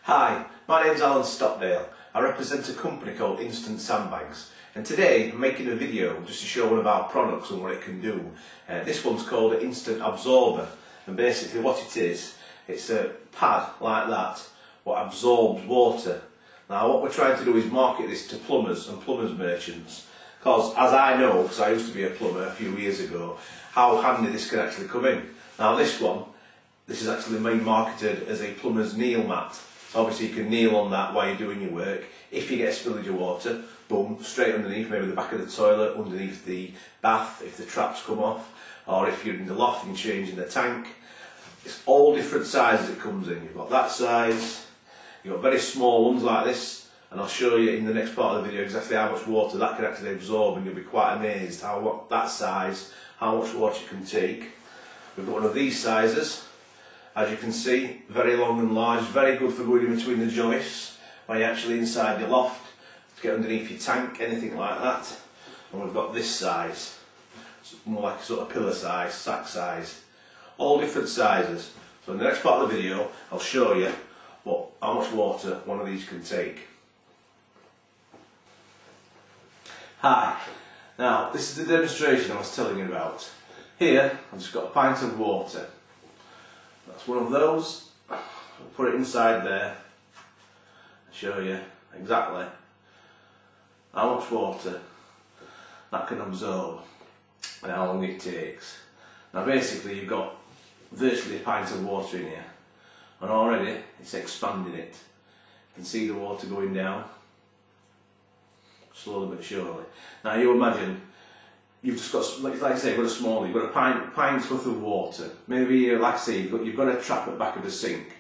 Hi, my name's Alan Stockdale. I represent a company called Instant Sandbags, and today I'm making a video just to show one of our products and what it can do. This one's called an Instant Absorber, and basically what it is, it's a pad like that what absorbs water. Now what we're trying to do is market this to plumbers and plumbers merchants, because as I know, because I used to be a plumber a few years ago, how handy this can actually come in. Now this is actually main marketed as a plumber's kneel mat. Obviously you can kneel on that while you're doing your work. If you get a spillage of water, boom, straight underneath, maybe the back of the toilet, underneath the bath if the traps come off, or if you're in the loft and changing the tank. It's all different sizes it comes in. You've got that size, you've got very small ones like this, and I'll show you in the next part of the video exactly how much water that can actually absorb, and you'll be quite amazed how that size, how much water it can take. We've got one of these sizes. As you can see, very long and large, very good for going in between the joists when you're actually inside your loft, to get underneath your tank, anything like that. And we've got this size, it's more like a sort of pillar size, sack size, all different sizes. So in the next part of the video, I'll show you how much water one of these can take. Hi, now this is the demonstration I was telling you about. Here, I've just got a pint of water. That's one of those. I'll put it inside there and show you exactly how much water that can absorb and how long it takes. Now basically you've got virtually a pint of water in here, and already it's expanding it. You can see the water going down slowly but surely. Now you imagine you've just got, like I say, you've got a small, you've got a pint's worth of water. Maybe, like I say, you've got a trap at the back of the sink.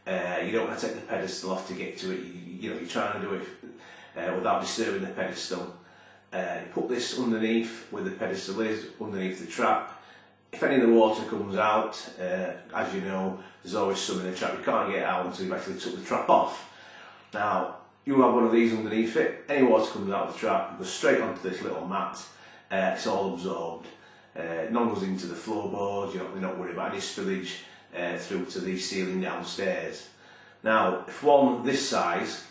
You don't want to take the pedestal off to get to it. You're trying to do it without disturbing the pedestal. You put this underneath where the pedestal is, underneath the trap. If any of the water comes out, as you know, there's always some in the trap. You can't get it out until you've actually took the trap off. Now, you have one of these underneath it. Any water comes out of the trap, it goes straight onto this little mat. It's all absorbed. None goes into the floorboards. You're not worried about any spillage through to the ceiling downstairs. Now, if one this size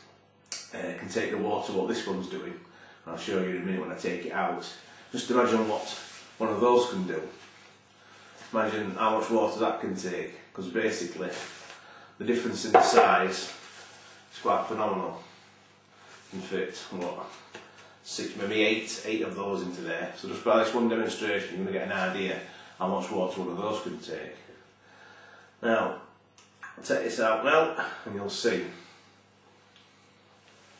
can take the water what this one's doing, and I'll show you in a minute when I take it out, just imagine what one of those can do. Imagine how much water that can take, because basically the difference in the size is quite phenomenal. You can fit, what, 6, maybe 8 of those into there. So just by this one demonstration you're going to get an idea how much water one of those can take. Now, I'll take this out now and you'll see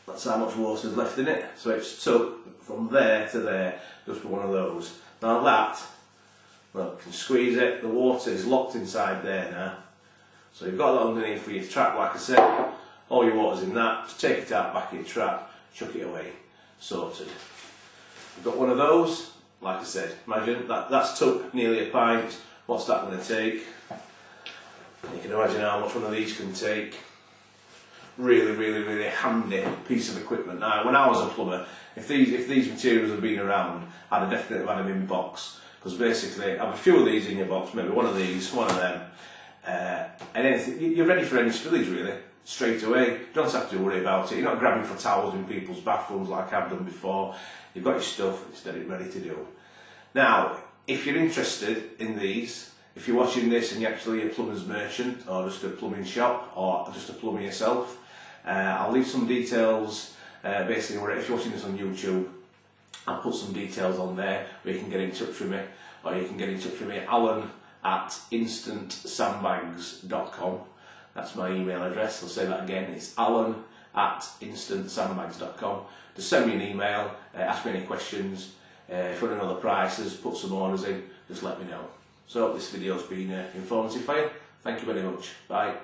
that's how much water is left in it. So it's took from there to there just for one of those. Now that, well, you can squeeze it, the water is locked inside there now. So you've got that underneath for your trap, like I said, all your water's in that, just take it out back in your trap, chuck it away. Sorted. We've got one of those, like I said, imagine that's took nearly a pint. What's that going to take? You can imagine how much one of these can take. Really handy piece of equipment. Now when I was a plumber, if these materials had been around, I'd have definitely had them in box, because basically have a few of these in your box, maybe one of these, one of them, and anything, you're ready for any spillage really. Straight away, you don't have to worry about it. You're not grabbing for towels in people's bathrooms like I've done before. You've got your stuff, it's ready to do. Now, if you're interested in these, if you're watching this and you're actually a plumber's merchant or just a plumbing shop or just a plumber yourself, I'll leave some details, basically if you're watching this on YouTube, I'll put some details on there where you can get in touch with me, or you can get in touch with me, alan@instantsandbags.com. That's my email address. I'll say that again. It's alan@instantsandbags.com. Just send me an email, ask me any questions. If you want to know the prices, put some orders in, just let me know. So I hope this video's been informative for you. Thank you very much. Bye.